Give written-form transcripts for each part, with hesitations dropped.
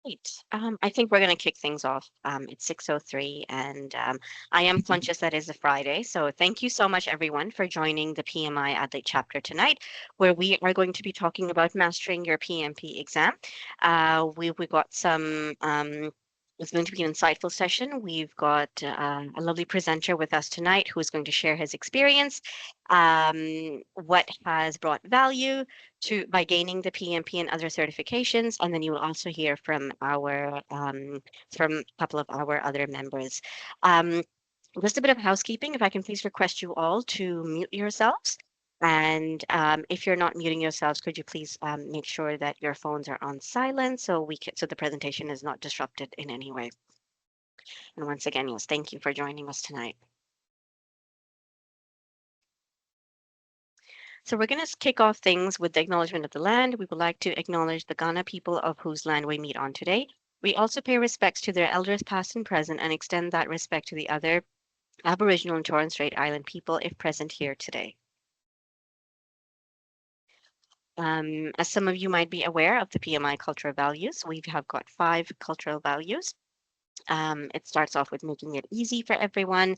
Great. I think we're going to kick things off. It's 6:03, and I am conscious that it's a Friday. So thank you so much, everyone, for joining the PMI Adelaide chapter tonight, where we are going to be talking about mastering your PMP exam. We got some. It's going to be an insightful session. We've got a lovely presenter with us tonight who is going to share his experience, what has brought value to by gaining the PMP and other certifications, and then you will also hear from a couple of our other members. Um, just a bit of housekeeping. If I can please request you all to mute yourselves. And if you're not muting yourselves, could you please make sure that your phones are on silent so the presentation is not disrupted in any way. And once again, yes, thank you for joining us tonight. So we're going to kick off things with the acknowledgement of the land. We would like to acknowledge the Ghana people of whose land we meet on today. We also pay respects to their elders past and present and extend that respect to the other Aboriginal and Torres Strait Island people if present here today. As some of you might be aware of the PMI cultural values, we have got 5 cultural values. It starts off with making it easy for everyone,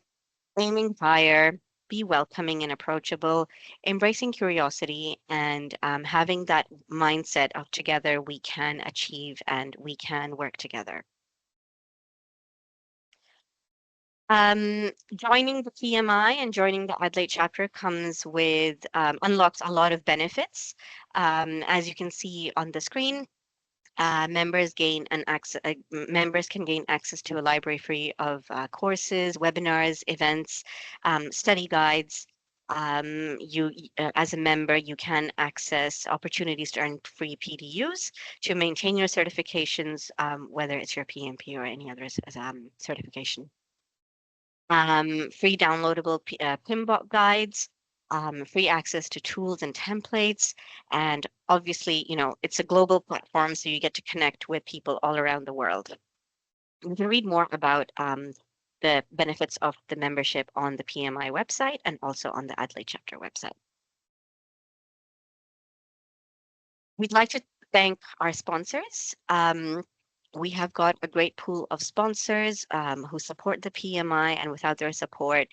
aiming higher, be welcoming and approachable, embracing curiosity, and having that mindset of together we can achieve and we can work together. Joining the PMI and joining the Adelaide chapter comes with unlocks a lot of benefits. As you can see on the screen, members can gain access to a library free of courses, webinars, events, study guides. As a member, you can access opportunities to earn free PDUs to maintain your certifications, whether it's your PMP or any other certification. Free downloadable PMBOK guides, free access to tools and templates, and obviously, it's a global platform, so you get to connect with people all around the world. You can read more about the benefits of the membership on the PMI website and also on the Adelaide chapter website. We'd like to thank our sponsors. We have got a great pool of sponsors who support the PMI, and without their support,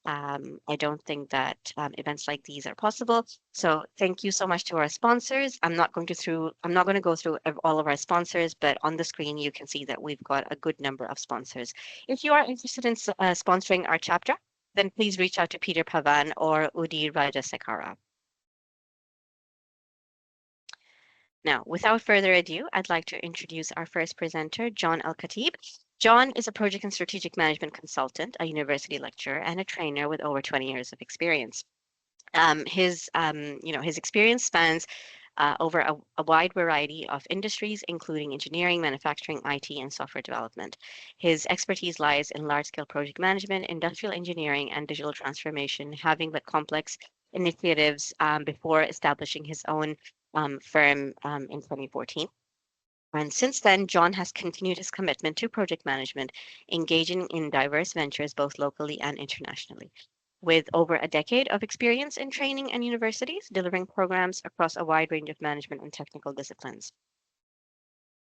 I don't think that events like these are possible. So thank you so much to our sponsors. I'm not going to go through all of our sponsors, but on the screen you can see that we've got a good number of sponsors. If you are interested in sponsoring our chapter, then please reach out to Peter Pavan or Udir Rajasekara. Now, without further ado, I'd like to introduce our first presenter, John Al-Khatib. John is a project and strategic management consultant, a university lecturer, and a trainer with over 20 years of experience. His experience spans over a wide variety of industries, including engineering, manufacturing, IT, and software development. His expertise lies in large-scale project management, industrial engineering, and digital transformation, having led complex initiatives before establishing his own firm in 2014. And since then, John has continued his commitment to project management, engaging in diverse ventures both locally and internationally. With over a decade of experience in training and universities, delivering programs across a wide range of management and technical disciplines.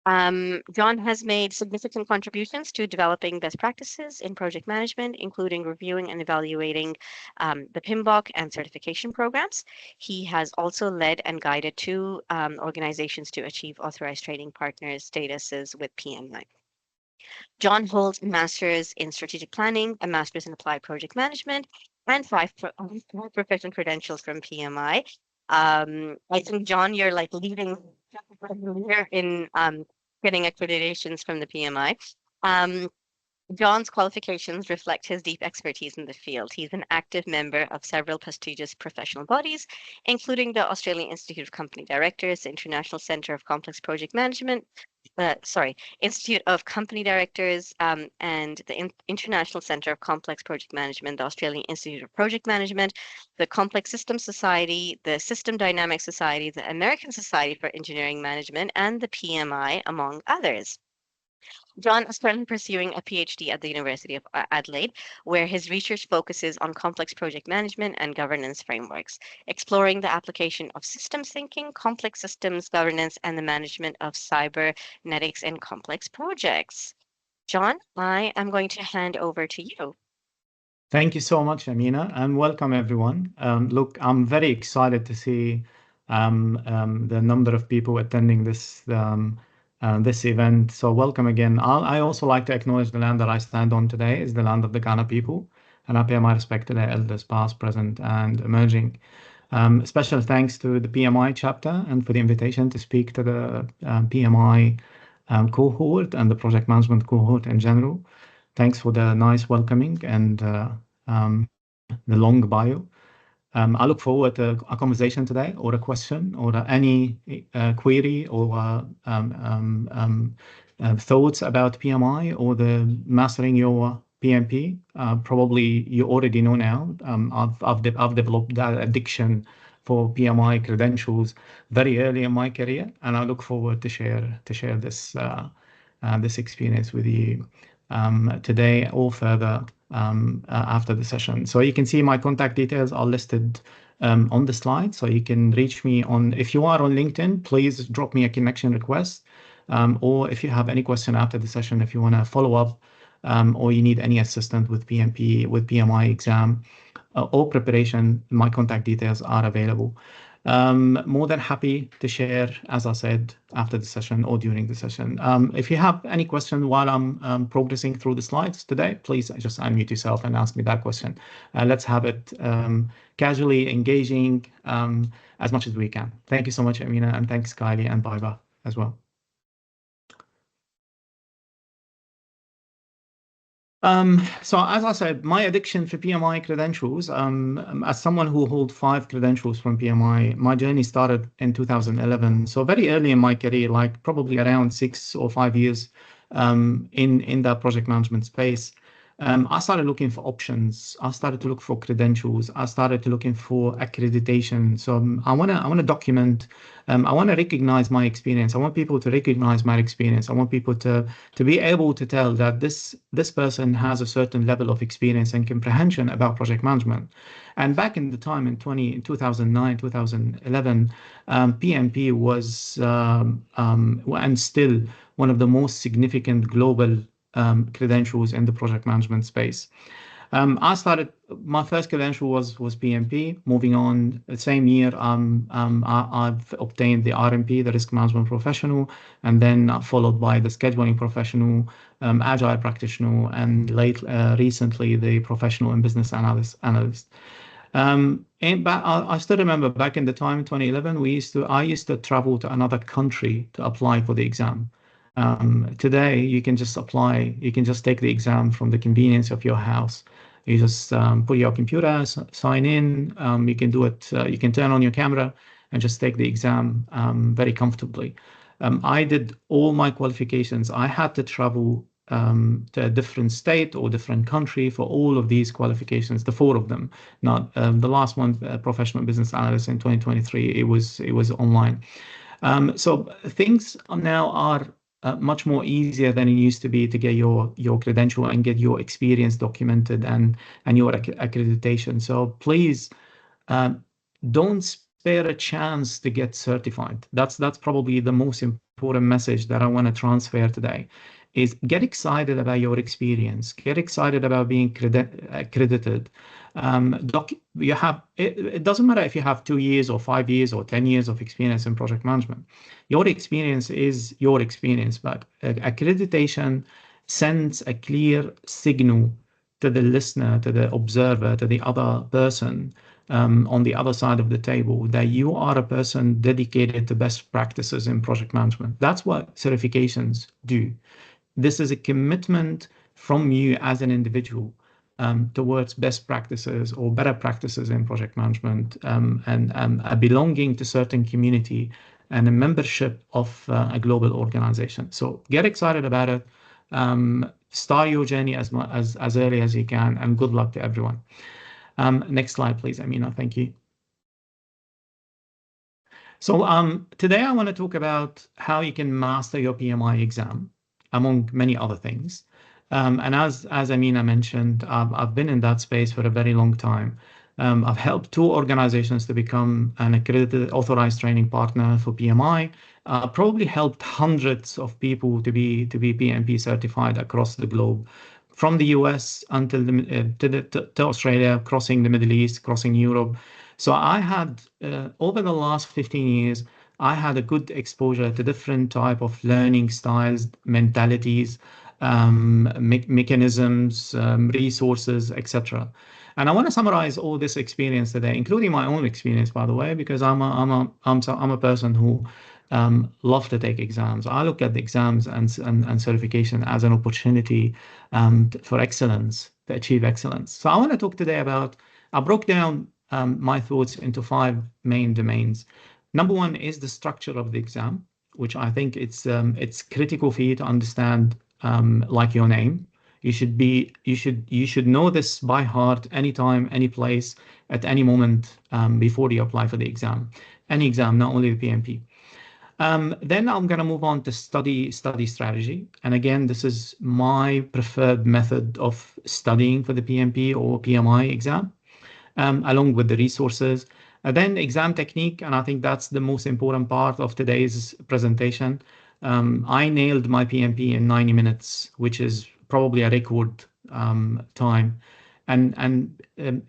John has made significant contributions to developing best practices in project management, including reviewing and evaluating the PMBOK and certification programs. He has also led and guided 2 organizations to achieve authorized training partners statuses with PMI. John holds a master's in strategic planning, a master's in applied project management, and 5 professional credentials from PMI. I think, John, you're like leading here in getting accreditations from the PMI. John's qualifications reflect his deep expertise in the field. He's an active member of several prestigious professional bodies, including the Australian Institute of Company Directors, the International Centre of Complex Project Management, Institute of Company Directors, and the International Centre of Complex Project Management, the Australian Institute of Project Management, the Complex Systems Society, the System Dynamics Society, the American Society for Engineering Management, and the PMI, among others. John is currently pursuing a PhD at the University of Adelaide, where his research focuses on complex project management and governance frameworks, exploring the application of systems thinking, complex systems governance, and the management of cybernetics in complex projects. John, I am going to hand over to you. Thank you so much, Amina, and welcome everyone. Look, I'm very excited to see the number of people attending this event. So welcome again. I also like to acknowledge the land that I stand on today is the land of the Ghana people, and I pay my respect to their elders, past, present, and emerging. Special thanks to the PMI chapter and for the invitation to speak to the PMI cohort and the project management cohort in general. Thanks for the nice welcoming and the long bio. I look forward to a conversation today, or a question, or any query, or thoughts about PMI or the mastering your PMP. Probably you already know now. I've developed that addiction for PMI credentials very early in my career, and I look forward to share this experience with you today or further after the session. So you can see my contact details are listed on the slide. So you can reach me on, if you are on LinkedIn, please drop me a connection request. Or if you have any question after the session, if you want to follow up, or you need any assistance with PMP, with PMI exam or preparation, my contact details are available. More than happy to share, as I said, after the session or during the session. If you have any question while I'm progressing through the slides today, please just unmute yourself and ask me that question. Let's have it casually engaging as much as we can. Thank you so much, Amina, and thanks, Kylie and Baiba as well. So as I said, my addiction for PMI credentials, as someone who holds 5 credentials from PMI, my journey started in 2011. So very early in my career, like probably around 6 or 5 years in that project management space. I started looking for options. I started to look for credentials. I started to looking for accreditation. So I wanna document. I want to recognize my experience. I want people to recognize my experience. I want people to be able to tell that this person has a certain level of experience and comprehension about project management. And back in the time in 2009, 2011, PMP was and still one of the most significant global credentials in the project management space. I started, my first credential was PMP. Moving on, the same year, I've obtained the RMP, the Risk Management Professional, and then followed by the Scheduling Professional, Agile Practitioner, and recently the Professional and Business Analyst. I still remember back in the time, 2011, I used to travel to another country to apply for the exam. Today, you can just apply, you can just take the exam from the convenience of your house. You just put your computer, sign in, you can do it, you can turn on your camera and just take the exam very comfortably. I did all my qualifications. I had to travel to a different state or different country for all of these qualifications, the 4 of them. Not the last one, professional business analyst in 2023, it was online. So things now are much more easier than it used to be to get your credential and get your experience documented and your accreditation. So please don't spare a chance to get certified. That's probably the most important message that I want to transfer today. Is get excited about your experience. Get excited about being accredited. It doesn't matter if you have 2 years or 5 years or 10 years of experience in project management. Your experience is your experience, but accreditation sends a clear signal to the listener, to the observer, to the other person on the other side of the table that you are a person dedicated to best practices in project management. That's what certifications do. This is a commitment from you as an individual towards best practices or better practices in project management, and a belonging to certain community and a membership of a global organization. So get excited about it. Start your journey as early as you can, and good luck to everyone. Next slide, please, Amina. Thank you. So today I want to talk about how you can master your PMI exam. among many other things. And as Amina mentioned, I've been in that space for a very long time. I've helped 2 organizations to become an accredited authorized training partner for PMI. Probably helped hundreds of people to be PMP certified across the globe, from the US until to Australia, crossing the Middle East, crossing Europe. So I had over the last 15 years, I had a good exposure to different type of learning styles, mentalities, mechanisms, resources, etc. And I want to summarize all this experience today, including my own experience, by the way, because I'm a person who love to take exams. I look at the exams and certification as an opportunity for excellence, to achieve excellence. So I want to talk today about, I broke down my thoughts into 5 main domains. Number 1 is the structure of the exam, which I think it's critical for you to understand, like your name. You should know this by heart anytime, any place, at any moment, before you apply for the exam. Any exam, not only the PMP. Then I'm going to move on to study strategy. And again, this is my preferred method of studying for the PMP or PMI exam, along with the resources. Then exam technique, and I think that's the most important part of today's presentation. I nailed my PMP in 90 minutes, which is probably a record time. And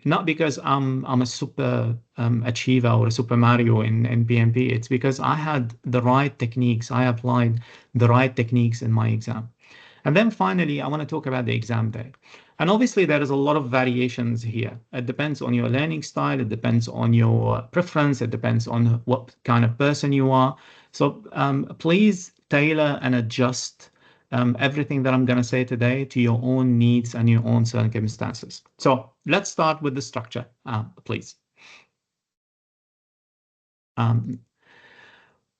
not because I'm a super achiever or a super Mario in PMP. It's because I had the right techniques. I applied the right techniques in my exam. And then finally, I want to talk about the exam day. And obviously, there is a lot of variations here. It depends on your learning style. It depends on your preference. It depends on what kind of person you are. So please tailor and adjust everything that I'm going to say today to your own needs and your own circumstances. So let's start with the structure, please.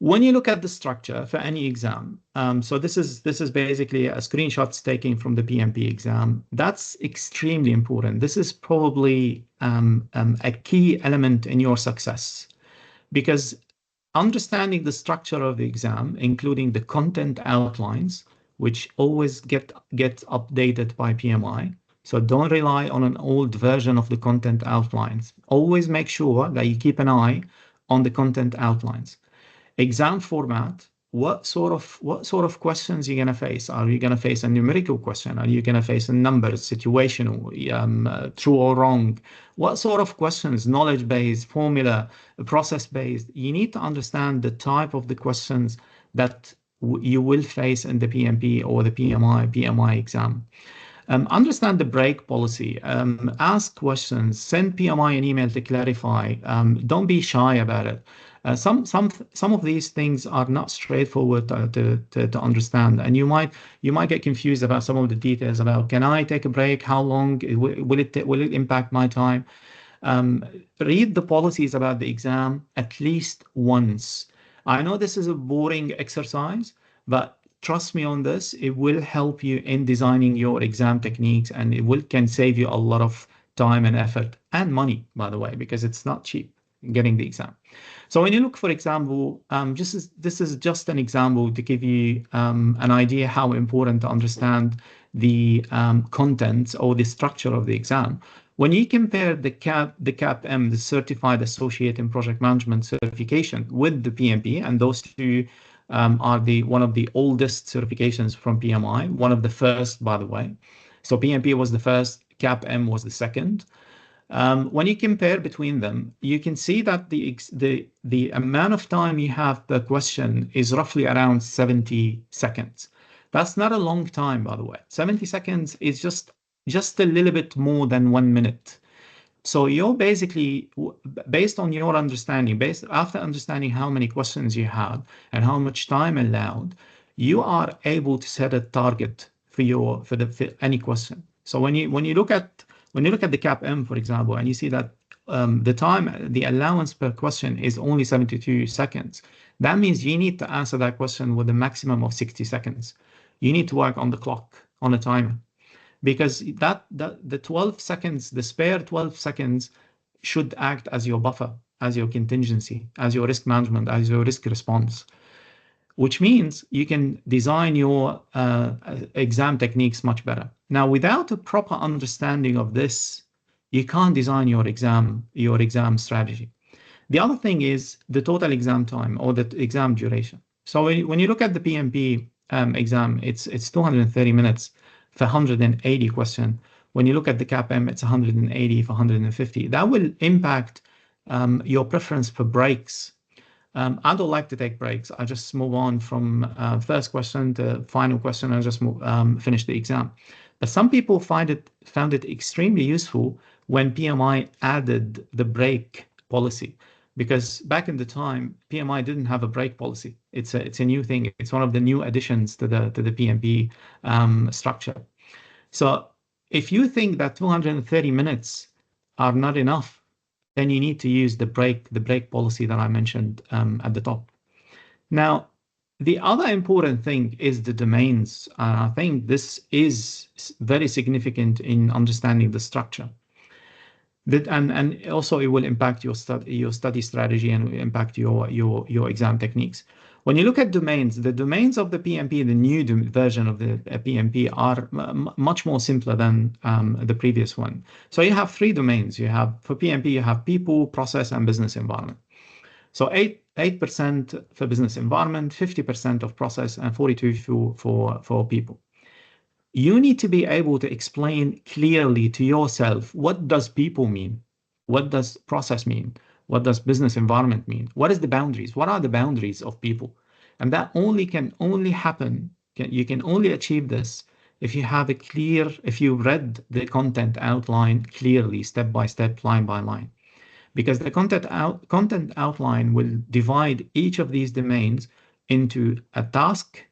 When you look at the structure for any exam, so this is basically a screenshot taken from the PMP exam. That's extremely important. This is probably a key element in your success, because understanding the structure of the exam, including the content outlines, which always get updated by PMI. So don't rely on an old version of the content outlines. Always make sure that you keep an eye on the content outlines. Exam format, what sort of questions you're going to face? Are you going to face a numerical question? Are you going to face a numbers, situational, true or wrong? What sort of questions? Knowledge-based, formula, process-based? You need to understand the type of the questions that you will face in the PMP or the PMI exam. Understand the break policy. Ask questions. Send PMI an email to clarify. Don't be shy about it. Some of these things are not straightforward to understand, and you might get confused about some of the details about, can I take a break? How long will it impact my time? Read the policies about the exam at least once. I know this is a boring exercise, but trust me on this, it will help you in designing your exam techniques, and it can save you a lot of time and effort and money, by the way, because it's not cheap getting the exam. So when you look, for example, this is just an example to give you an idea how important to understand the contents or the structure of the exam. When you compare the CAPM, the Certified Associate in Project Management certification, with the PMP, and those two are one of the oldest certifications from PMI, one of the first, by the way. So PMP was the first, CAPM was the second. When you compare between them, you can see that the amount of time you have per question is roughly around 70 seconds. That's not a long time, by the way. 70 seconds is just a little bit more than 1 minute. So you're basically, based on your understanding, after understanding how many questions you have and how much time allowed, you are able to set a target for any question. So when you look at the CAPM, for example, and you see that the allowance per question is only 72 seconds, that means you need to answer that question with a maximum of 60 seconds. You need to work on the clock, on a timer, because the 12 seconds, the spare 12 seconds should act as your buffer, as your contingency, as your risk management, as your risk response. which means you can design your exam techniques much better. Now, without a proper understanding of this, you can't design your exam strategy. The other thing is the total exam time or the exam duration. So when you look at the PMP exam, it's 230 minutes for 180 question. When you look at the CAPM, it's 180 for 150. That will impact your preference for breaks. I don't like to take breaks. I just move on from first question to final question and just finish the exam. But some people found it extremely useful when PMI added the break policy, because back in the time PMI didn't have a break policy. It's a new thing. It's one of the new additions to the PMP structure. So if you think that 230 minutes are not enough, then you need to use the break policy that I mentioned at the top. Now, the other important thing is the domains. I think this is very significant in understanding the structure. And also it will impact your study strategy and impact your exam techniques. When you look at domains, the domains of the PMP, the new version of the PMP, are much more simpler than the previous one. So you have 3 domains. For PMP, you have people, process, and business environment. So 8% for business environment, 50% of process, and 42% for people. You need to be able to explain clearly to yourself, what does people mean? What does process mean? What does business environment mean? What is the boundaries? What are the boundaries of people? And that can only happen, you can only achieve this if you have if you read the content outline clearly, step by step, line by line. Because the content outline will divide each of these domains into a task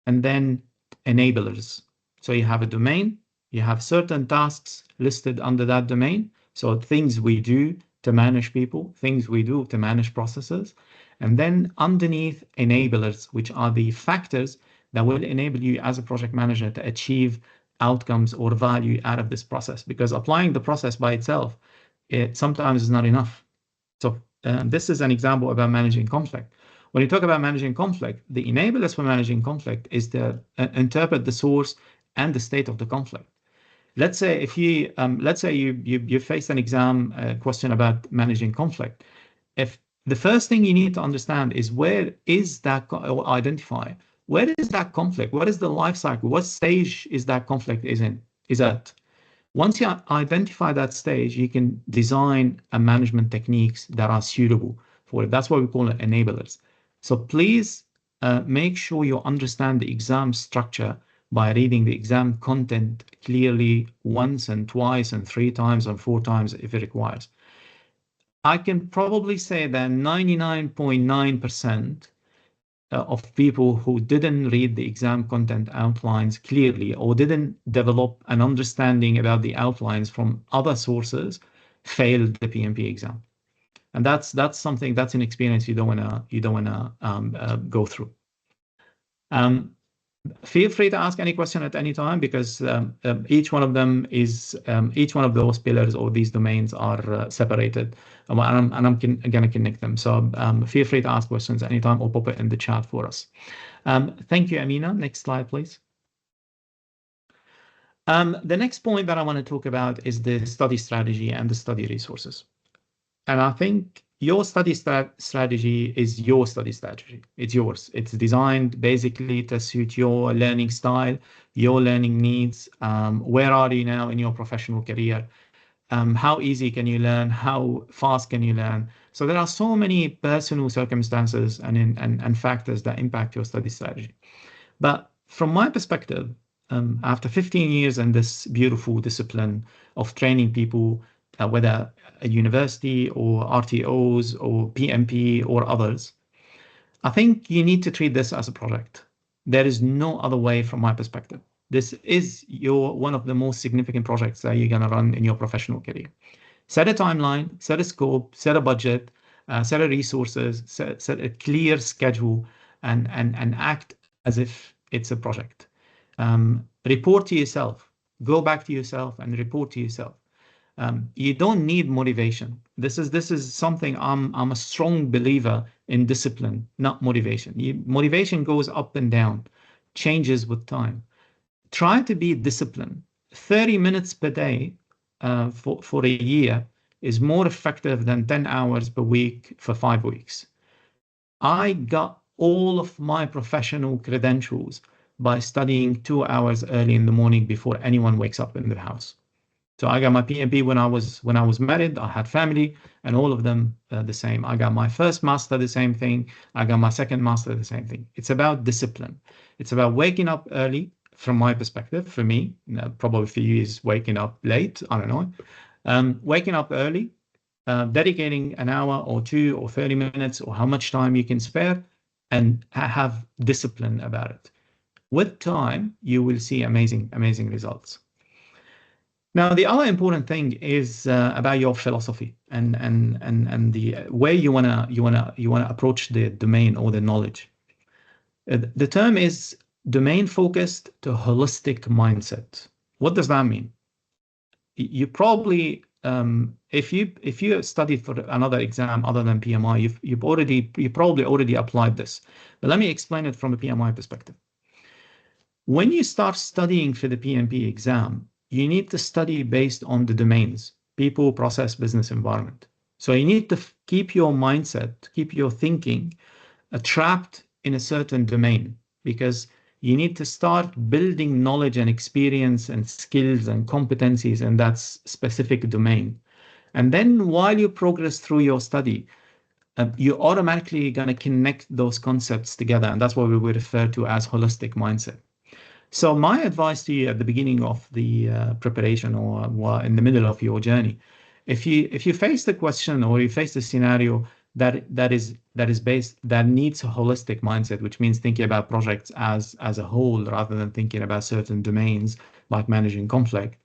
and then enablers. So you have a domain, you have certain tasks listed under that domain. So things we do to manage people, things we do to manage processes, and then underneath enablers, which are the factors that will enable you as a project manager to achieve outcomes or value out of this process. Because applying the process by itself, it sometimes is not enough. So this is an example about managing conflict. When you talk about managing conflict, the enablers for managing conflict is to interpret the source and the state of the conflict. Let's say if you face an exam question about managing conflict. If the first thing you need to understand is where is that, or identify where is that conflict, what is the life cycle, what stage is that conflict is at. Once you identify that stage, you can design a management techniques that are suitable for it. That's what we call it enablers. So please make sure you understand the exam structure by reading the exam content clearly once and twice and 3 times and 4 times if it requires. I can probably say that 99.9% of people who didn't read the exam content outlines clearly or didn't develop an understanding about the outlines from other sources failed the PMP exam. And that's something, that's an experience you don't wanna go through. Feel free to ask any question at any time, because each one of those pillars or these domains are separated, and I'm gonna connect them. So feel free to ask questions anytime or pop it in the chat for us. Thank you, Amina. Next slide, please. The next point that I want to talk about is the study strategy and the study resources. And I think your study strategy is your study strategy. It's yours. It's designed basically to suit your learning style, your learning needs. Where are you now in your professional career? How easy can you learn? How fast can you learn? So there are so many personal circumstances and factors that impact your study strategy. But from my perspective, after 15 years in this beautiful discipline of training people, whether a university or RTOs or PMP or others, I think you need to treat this as a project. There is no other way from my perspective. This is one of the most significant projects that you're going to run in your professional career. Set a timeline, set a scope, set a budget, set a resources, set a clear schedule, and act as if it's a project. Report to yourself. Go back to yourself and report to yourself. You don't need motivation. This is something I'm a strong believer in discipline, not motivation. Motivation goes up and down, changes with time. Try to be disciplined. 30 minutes per day for a year is more effective than 10 hours per week for 5 weeks. I got all of my professional credentials by studying 2 hours early in the morning before anyone wakes up in the house. So I got my PMP when I was married. I had family, and all of them the same. I got my first master, the same thing. I got my second master, the same thing. It's about discipline. It's about waking up early. From my perspective, for me, probably for you is waking up late. I don't know. Waking up early, dedicating an hour or 2 or 30 minutes or how much time you can spare, and have discipline about it. With time, you will see amazing, amazing results. Now, the other important thing is about your philosophy and the way you wanna approach the domain or the knowledge. The term is domain focused to holistic mindset. What does that mean? You probably if you studied for another exam other than PMI, you probably already applied this. But let me explain it from a PMI perspective. When you start studying for the PMP exam, you need to study based on the domains: people, process, business, environment. So you need to keep your mindset, keep your thinking trapped in a certain domain, because you need to start building knowledge and experience and skills and competencies in that specific domain. And then while you progress through your study, you're automatically going to connect those concepts together. And that's what we would refer to as holistic mindset. So my advice to you at the beginning of the preparation or in the middle of your journey, if you face the question or you face the scenario that needs a holistic mindset, which means thinking about projects as a whole rather than thinking about certain domains like managing conflict,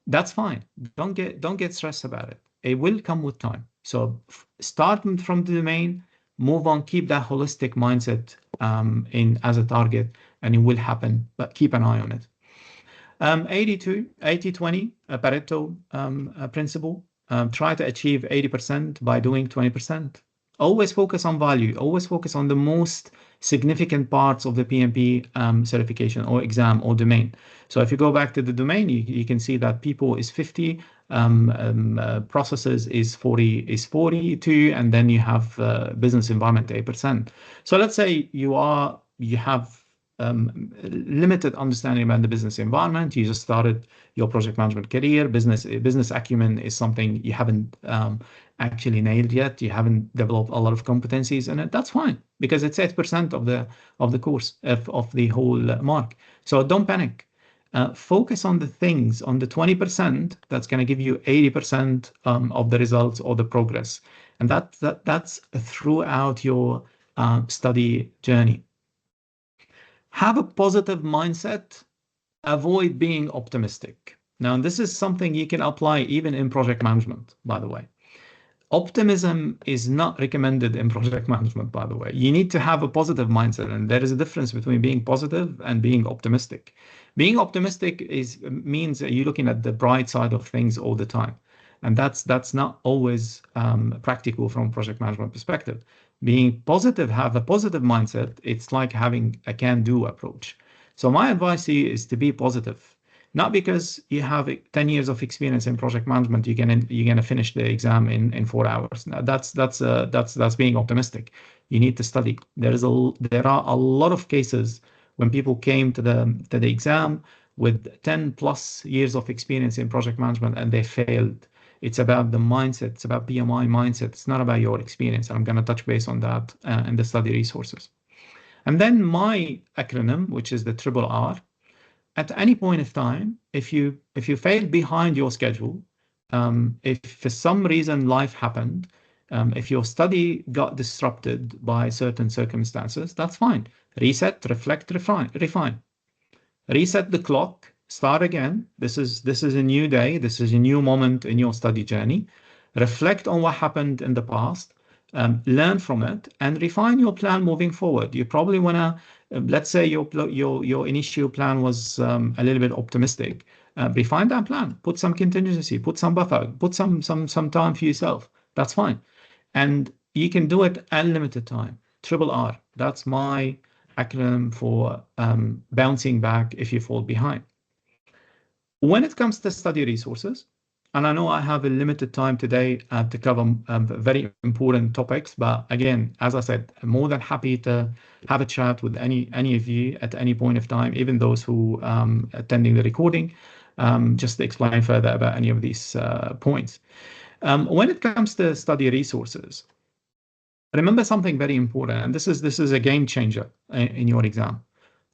that's fine. Don't get stressed about it. It will come with time. So start from the domain, move on, keep that holistic mindset in as a target, and it will happen, but keep an eye on it. 80-20 Pareto principle. Try to achieve 80% by doing 20%. Always focus on value. Always focus on the most significant parts of the PMP certification or exam or domain. So if you go back to the domain, you can see that people is 50, processes is 42, and then you have business environment 8%. So let's say you have limited understanding about the business environment. You just started your project management career. Business acumen is something you haven't actually nailed yet. You haven't developed a lot of competencies in it. That's fine, because it's 8% of the course of the whole mark. So don't panic. Focus on the things, on the 20% that's going to give you 80% of the results or the progress, and that's throughout your study journey. Have a positive mindset. Avoid being optimistic. Now, this is something you can apply even in project management, by the way. Optimism is not recommended in project management, by the way. You need to have a positive mindset, and there is a difference between being positive and being optimistic. Being optimistic means that you're looking at the bright side of things all the time, and that's not always practical from a project management perspective. Being positive, have a positive mindset. It's like having a can-do approach. So my advice to you is to be positive. Not because you have 10 years of experience in project management, you're gonna finish the exam in 4 hours. Now, that's being optimistic. You need to study. There are a lot of cases when people came to the exam with 10 plus years of experience in project management and they failed. It's about the mindset. It's about PMI mindset. It's not about your experience. And I'm going to touch base on that in the study resources. And then my acronym, which is the triple R. At any point of time, if you fail behind your schedule, if for some reason life happened, if your study got disrupted by certain circumstances, that's fine. Reset, reflect, refine. Reset the clock. Start again. This is a new day. This is a new moment in your study journey. Reflect on what happened in the past. Learn from it and refine your plan moving forward. You probably want to, let's say your initial plan was a little bit optimistic. Refine that plan. Put some contingency. Put some buffer. Put some time for yourself. That's fine. And you can do it unlimited time. Triple R. That's my acronym for bouncing back if you fall behind. When it comes to study resources, and I know I have a limited time today to cover very important topics, but again, as I said, I'm more than happy to have a chat with any of you at any point of time, even those who attending the recording, just to explain further about any of these points. When it comes to study resources, remember something very important, and this is a game changer in your exam.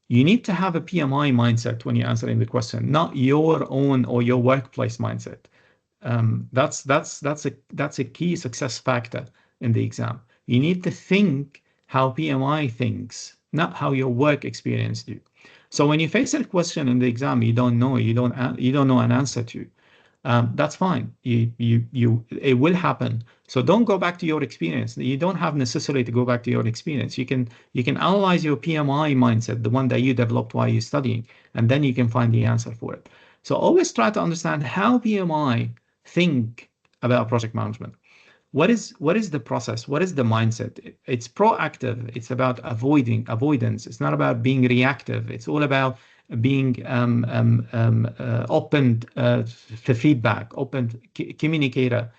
You need to have a PMI mindset when you're answering the question, not your own or your workplace mindset. That's a key success factor in the exam. You need to think how PMI thinks, not how your work experience do. So when you face a question in the exam you don't know, you don't know an answer to, that's fine. It will happen. So don't go back to your experience. You don't have necessarily to go back to your experience. You can analyze your PMI mindset, the one that you developed while you're studying, and then you can find the answer for it. So always try to understand how PMI think about project management. What is the process? What is the mindset? It's proactive. It's about avoidance. It's not about being reactive. It's all about being open for feedback, open communicator.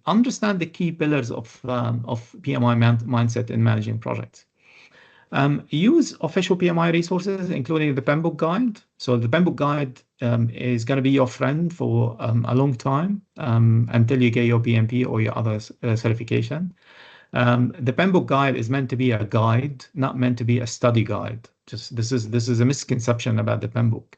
Understand the key pillars of PMI mindset in managing projects. Use official PMI resources, including the PMBOK guide. So the PMBOK guide is going to be your friend for a long time until you get your PMP or your other certification. The PMBOK guide is meant to be a guide, not meant to be a study guide. Just this is a misconception about the PMBOK.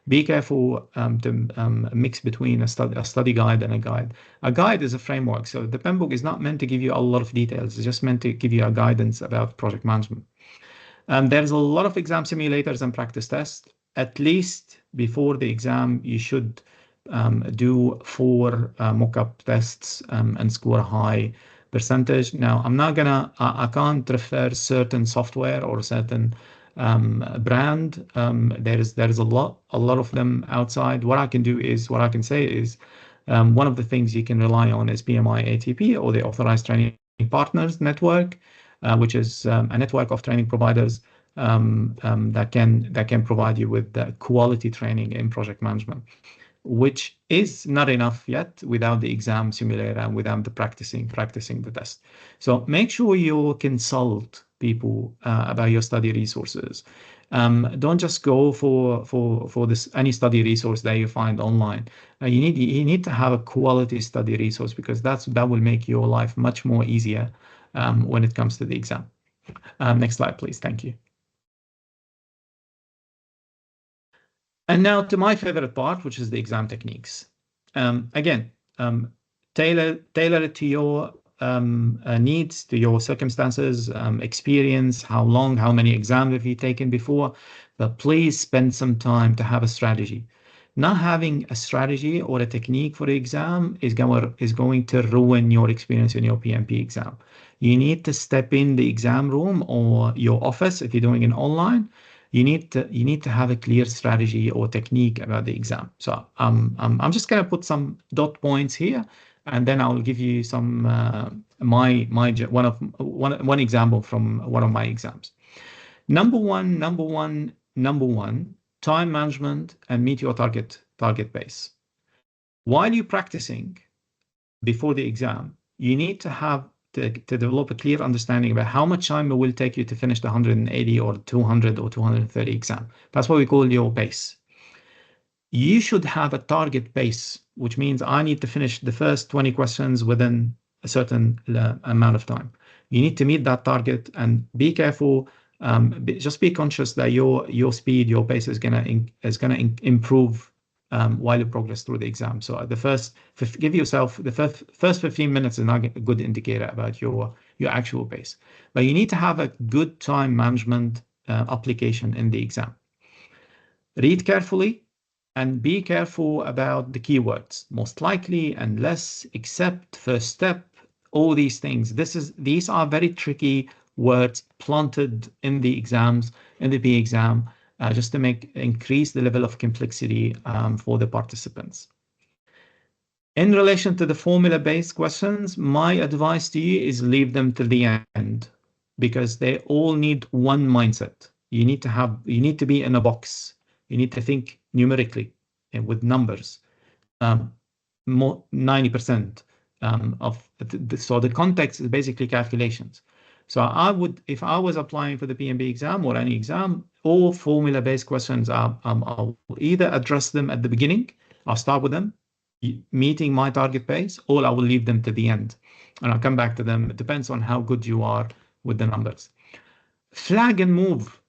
Be careful to mix between a study guide and a guide. A guide is a framework. So the PMBOK is not meant to give you a lot of details. It's just meant to give you a guidance about project management. There's a lot of exam simulators and practice tests. At least before the exam, you should do 4 mock-up tests and score a high percentage. Now, I can't refer certain software or certain brand. There is a lot of them outside. What I can say is one of the things you can rely on is PMI ATP, or the Authorized Training Partners Network, which is a network of training providers that can provide you with the quality training in project management, which is not enough yet without the exam simulator and without the practicing the test. So make sure you consult people about your study resources. Don't just go for this any study resource that you find online. You need to have a quality study resource, because that will make your life much more easier when it comes to the exam. Next slide, please. Thank you. And now to my favorite part, which is the exam techniques. Again, tailor it to your needs, to your circumstances, experience, how many exams have you taken before, but please spend some time to have a strategy. Not having a strategy or a technique for the exam is going to ruin your experience in your PMP exam. You need to step in the exam room or your office if you're doing it online. You need to have a clear strategy or technique about the exam. So I'm just going to put some dot points here, and then I'll give you some one example from one of my exams. Number one, time management and meet your target base. While you're practicing before the exam, you need to develop a clear understanding about how much time it will take you to finish the 180 or 200 or 230 exam. That's what we call your pace. You should have a target pace, which means I need to finish the first 20 questions within a certain amount of time. You need to meet that target, and be careful. Just be conscious that your speed, your pace is gonna improve while you progress through the exam. So give yourself the first 15 minutes is not a good indicator about your actual pace, but you need to have a good time management application in the exam. Read carefully and be careful about the keywords, most likely and less, except, first step, all these things. These are very tricky words planted in the exams, in the PE exam, just to increase the level of complexity for the participants. In relation to the formula-based questions, my advice to you is leave them till the end because they all need one mindset. You need to be in a box. You need to think numerically and with numbers. More 90% so the context is basically calculations. So if I was applying for the PMB exam or any exam, all formula-based questions, I'll either address them at the beginning, I'll start with them, meeting my target pace, or I will leave them to the end. And I'll come back to them. It depends on how good you are with the numbers. Flag and move.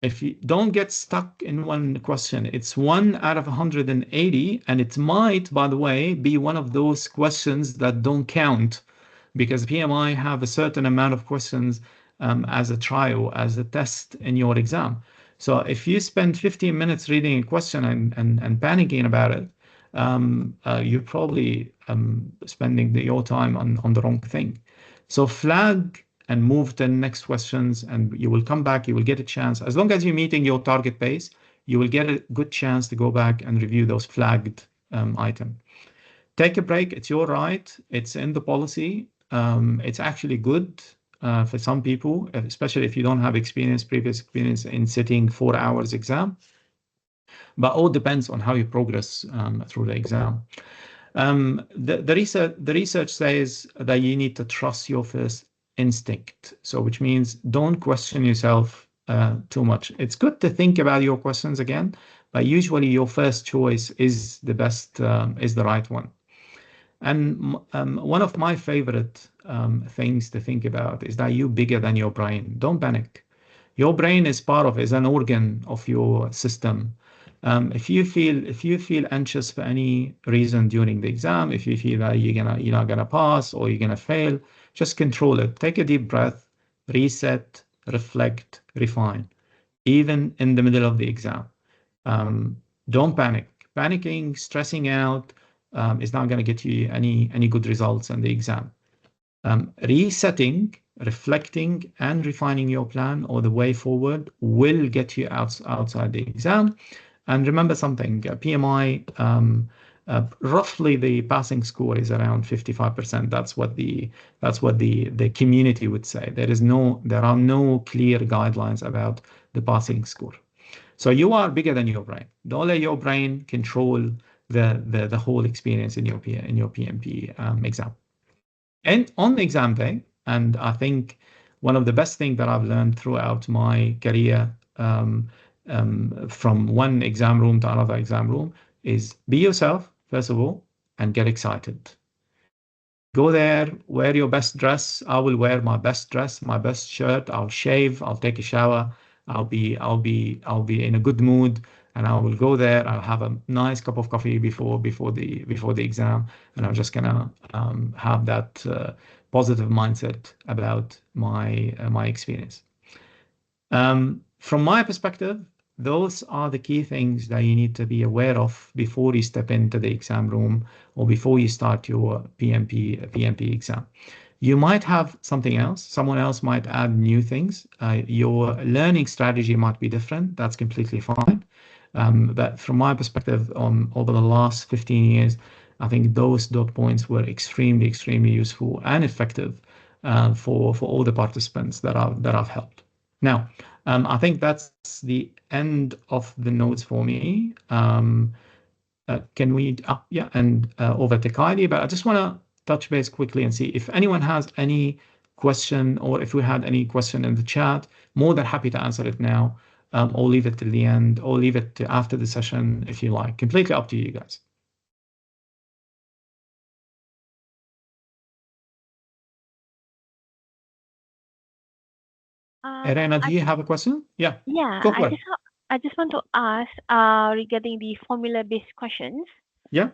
If you don't get stuck in one question, it's 1 out of 180, and it might, by the way, be one of those questions that don't count because PMI have a certain amount of questions as a trial, as a test in your exam. So if you spend 15 minutes reading a question and panicking about it, you're probably spending your time on the wrong thing. So flag and move to the next questions, and you will come back, you will get a chance. As long as you're meeting your target pace, you will get a good chance to go back and review those flagged items. Take a break, it's your right, it's in the policy. It's actually good for some people, especially if you don't have previous experience in sitting 4 hours exam. But all depends on how you progress through the exam. The research says that you need to trust your first instinct. So which means don't question yourself too much. It's good to think about your questions again, but usually your first choice is the best, is the right one. And one of my favorite things to think about is that you're bigger than your brain. Don't panic. Your brain is an organ of your system. If you feel anxious for any reason during the exam, if you feel that you're not gonna pass or you're gonna fail, just control it. Take a deep breath, reset, reflect, refine, even in the middle of the exam. Don't panic. Panicking, stressing out is not going to get you any good results in the exam. Resetting, reflecting, and refining your plan or the way forward will get you outside the exam. And remember something, PMI, roughly the passing score is around 55%. That's what the community would say. There are no clear guidelines about the passing score. So you are bigger than your brain. Don't let your brain control the whole experience in your PMP exam. And on the exam day, and I think one of the best things that I've learned throughout my career from one exam room to another exam room is be yourself, first of all, and get excited. Go there, wear your best dress. I will wear my best dress, my best shirt. I'll shave, I'll take a shower. I'll be in a good mood, and I will go there. I'll have a nice cup of coffee before the exam, and I'm just gonna have that positive mindset about my experience. From my perspective, those are the key things that you need to be aware of before you step into the exam room or before you start your PMP exam. You might have something else. Someone else might add new things. Your learning strategy might be different. That's completely fine. But from my perspective, over the last 15 years, I think those dot points were extremely, extremely useful and effective for all the participants that I've helped. Now, I think that's the end of the notes for me. Can we, yeah, and over to Kylie, but I just want to touch base quickly and see if anyone has any question or if we had any question in the chat, more than happy to answer it now, or leave it till the end, or leave it to after the session if you like. Completely up to you guys. Irena, do you have a question? Yeah, Yeah, go for it. I just want to ask regarding the formula-based questions. Yeah.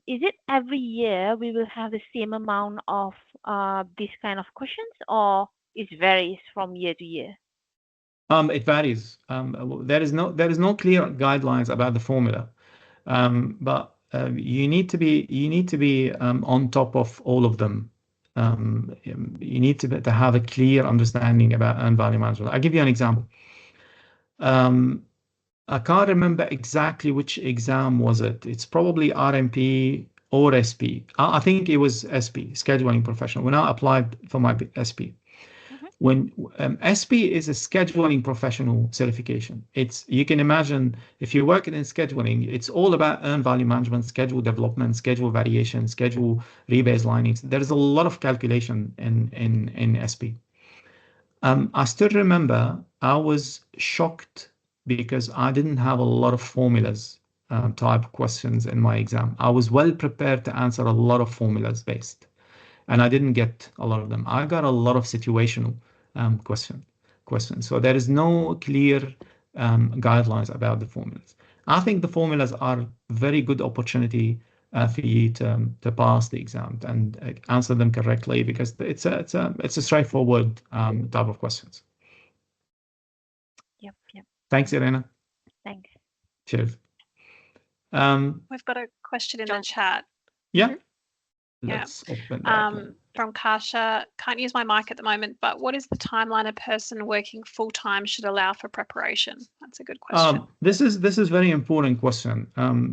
Is it every year we will have the same amount of this kind of questions, or it varies from year to year? It varies. There is no clear guidelines about the formula, but you need to be on top of all of them. You need to have a clear understanding about earned value management. I'll give you an example. I can't remember exactly which exam was it. It's probably RMP or SP. I think it was SP, scheduling professional. When I applied for my SP, when SP is a scheduling professional certification. You can imagine if you're working in scheduling, it's all about earned value management, schedule development, schedule variation, schedule rebaselining. There's a lot of calculation in SP. I still remember I was shocked because I didn't have a lot of formulas type questions in my exam. I was well prepared to answer a lot of formulas based, and I didn't get a lot of them. I got a lot of situational questions. So there is no clear guidelines about the formulas. I think the formulas are very good opportunity for you to pass the exam and answer them correctly because it's a straightforward type of questions. Yep. Thanks, Irena. Thanks. Cheers. We've got a question in the chat. Yeah. Yeah. Let's open that. From Kasha, can't use my mic at the moment, but what is the timeline a person working full time should allow for preparation? That's a good question. This is very important question.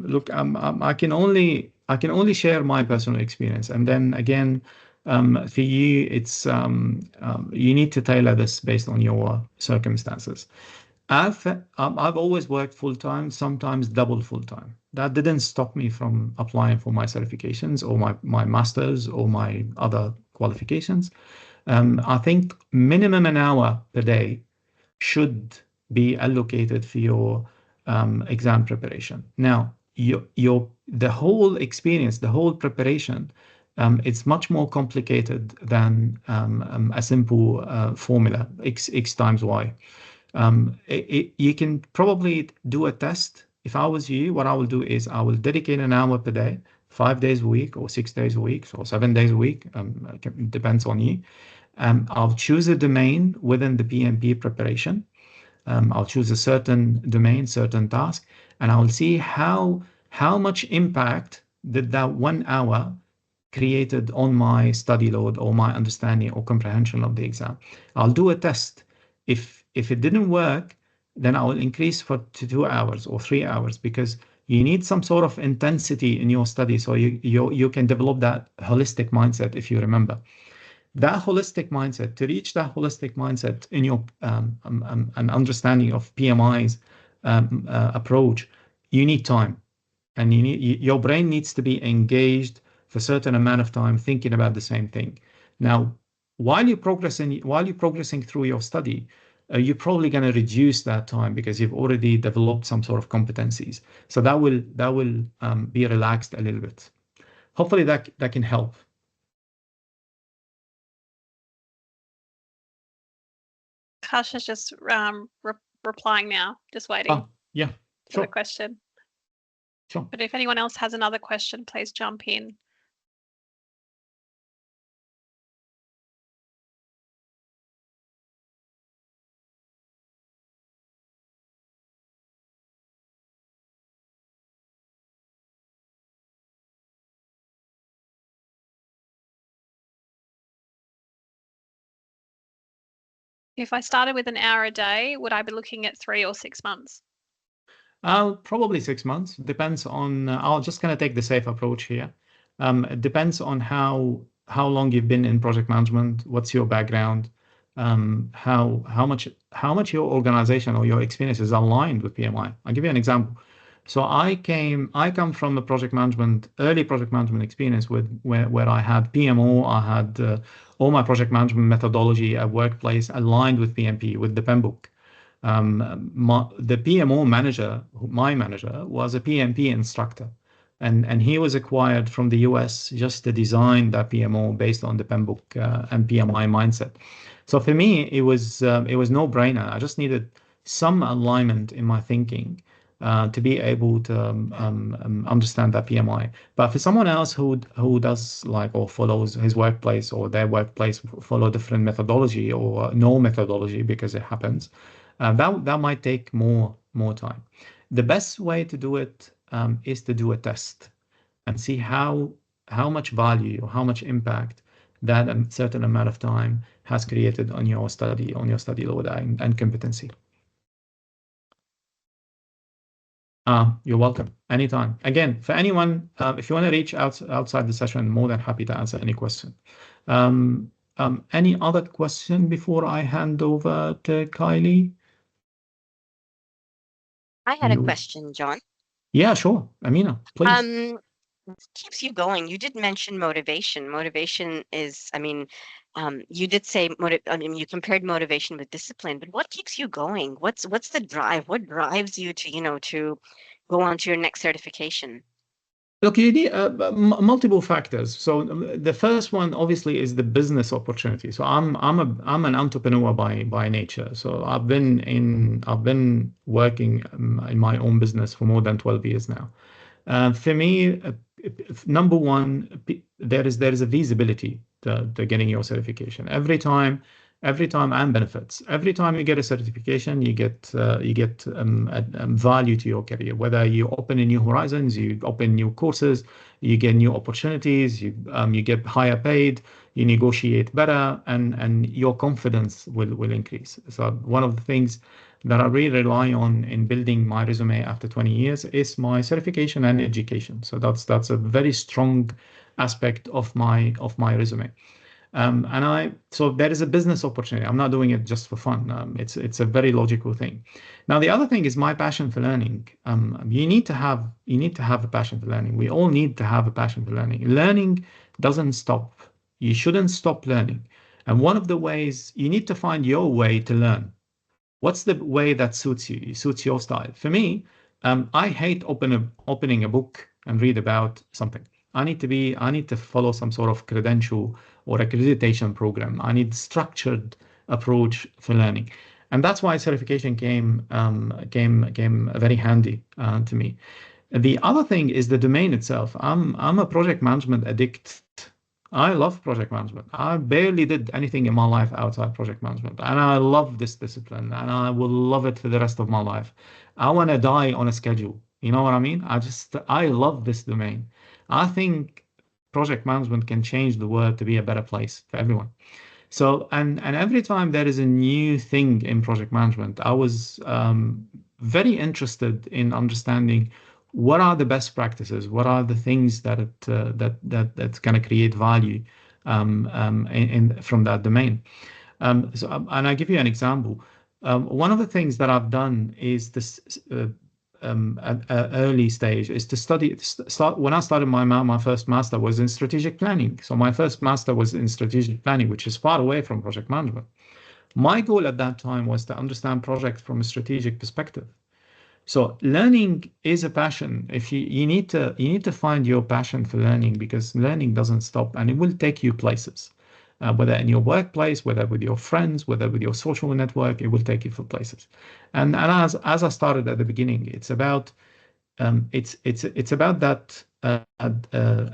Look, I can only share my personal experience, and then again, for you, it's you need to tailor this based on your circumstances. I've always worked full time, sometimes double full time. That didn't stop me from applying for my certifications or my masters or my other qualifications. I think minimum an hour per day should be allocated for your exam preparation. Now, the whole experience, the whole preparation, it's much more complicated than a simple formula, x times y. You can probably do a test. If I was you, what I will do is I will dedicate an hour per day, 5 days a week or 6 days a week or 7 days a week. It depends on you. I'll choose a domain within the PMP preparation. I'll choose a certain domain, certain task, and I'll see how much impact did that 1 hour created on my study load or my understanding or comprehension of the exam. I'll do a test. If it didn't work, then I will increase to 2 hours or 3 hours because you need some sort of intensity in your study so you can develop that holistic mindset, if you remember. That holistic mindset, to reach that holistic mindset in your an understanding of PMI's approach, you need time, and your brain needs to be engaged for a certain amount of time thinking about the same thing. Now, while you're progressing through your study, you're probably going to reduce that time because you've already developed some sort of competencies. So that will be relaxed a little bit. Hopefully that can help. Kasha's just replying now, just waiting Yeah, for sure. the question. Sure. But if anyone else has another question, please jump in. If I started with an hour a day, would I be looking at 3 or 6 months? Probably 6 months. Depends on. I'll just kind of take the safe approach here. It depends on how long you've been in project management. What's your background? How much your organization or your experience is aligned with PMI. I'll give you an example. So I come from a early project management experience where I had PMO, I had all my project management methodology at workplace aligned with PMP, with the PEM book. The PMO manager, my manager, was a PMP instructor, and he was acquired from the US just to design that PMO based on the PEM book and PMI mindset. So for me, it was no brainer. I just needed some alignment in my thinking to be able to understand that PMI. But for someone else who does or follows his workplace or their workplace follow different methodology or no methodology because it happens, that might take more time. The best way to do it is to do a test and see how much value or how much impact that a certain amount of time has created on your study load and competency. You're welcome. Anytime. Again, for anyone, if you want to reach outside the session, more than happy to answer any question. Any other question before I hand over to Kylie? I had a question, John. Yeah, sure. Amina, please. What keeps you going? You did mention motivation. Motivation is, I mean, you did say you compared motivation with discipline, but what keeps you going? What's the drive? What drives you to, to go on to your next certification? Look, you need multiple factors. So the first one, obviously, is the business opportunity. So I'm an entrepreneur by nature. So I've been working in my own business for more than 12 years now. For me, number one, there is a visibility to getting your certification. Every time and benefits. Every time you get a certification, you get value to your career. Whether you open new horizons, you open new courses, you get new opportunities, you get higher paid, you negotiate better, and your confidence will increase. So one of the things that I really rely on in building my resume after 20 years is my certification and education. So that's a very strong aspect of my resume. So there is a business opportunity. I'm not doing it just for fun. It's a very logical thing. Now the other thing is my passion for learning. You need to have a passion for learning. We all need to have a passion for learning. Learning doesn't stop. You shouldn't stop learning. And one of the ways you need to find your way to learn. What's the way that suits you? Suits your style. For me, I hate opening a book and read about something. I need to follow some sort of credential or accreditation program. I need structured approach for learning, and that's why certification came very handy to me. The other thing is the domain itself. I'm a project management addict. I love project management. I barely did anything in my life outside project management, and I love this discipline, and I will love it for the rest of my life. I want to die on a schedule. You know what I mean? I love this domain. I think project management can change the world to be a better place for everyone. So, and every time there is a new thing in project management, I was very interested in understanding what are the best practices, what are the things that's going to create value from that domain. And I give you an example. One of the things that I've done is this. At early stage is to start when I started my first master was in strategic planning. So my first master was in strategic planning, which is far away from project management. My goal at that time was to understand projects from a strategic perspective. So learning is a passion. If you need to find your passion for learning, because learning doesn't stop and it will take you places. Whether in your workplace, whether with your friends, whether with your social network, it will take you for places. And as I started at the beginning, it's about that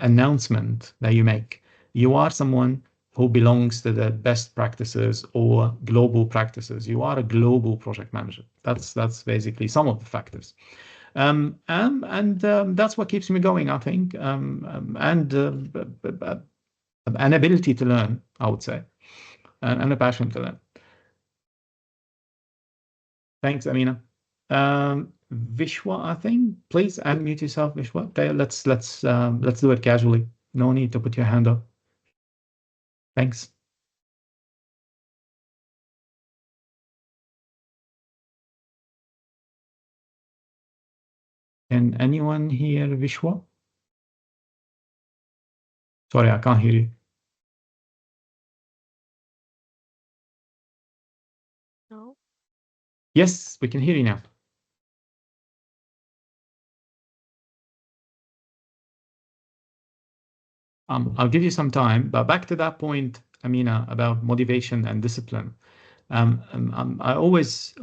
announcement that you make. You are someone who belongs to the best practices or global practices. You are a global project manager. That's basically some of the factors. And that's what keeps me going, I think. An ability to learn, I would say, and a passion to learn. Thanks, Amina. Vishwa, I think. Please unmute yourself, Vishwa. Okay, let's do it casually. No need to put your hand up. Thanks. Can anyone hear Vishwa? Sorry, I can't hear you. No. Yes, we can hear you now. I'll give you some time, but back to that point, Amina, about motivation and discipline. I always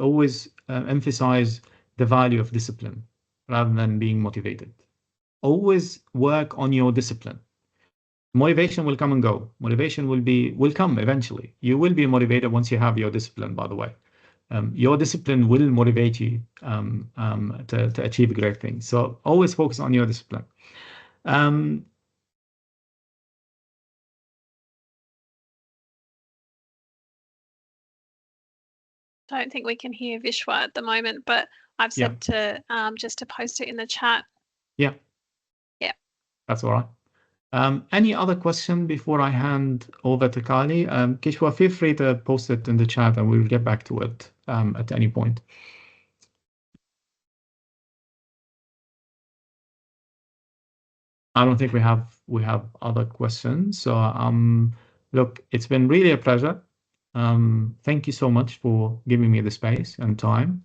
emphasize the value of discipline rather than being motivated. Always work on your discipline. Motivation will come and go. Motivation will come eventually. You will be motivated once you have your discipline, by the way. Your discipline will motivate you to achieve great things. So always focus on your discipline. I don't think we can hear Vishwa at the moment, but I've said to just to post it in the chat. Yeah. Yeah. That's all right. Any other question before I hand over to Kylie? Kishwa, feel free to post it in the chat and we'll get back to it at any point. I don't think we have other questions. So look, it's been really a pleasure. Thank you so much for giving me the space and time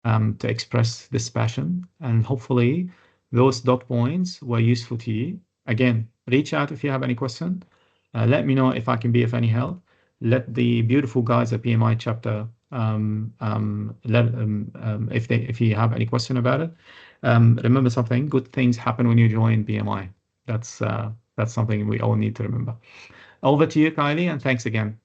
to express this passion, and hopefully those dot points were useful to you. Again, reach out if you have any question. Let me know if I can be of any help. Let the beautiful guys at PMI Chapter if you have any question about it. Remember something: good things happen when you join PMI. That's something we all need to remember. Over to you, Kylie, and thanks again.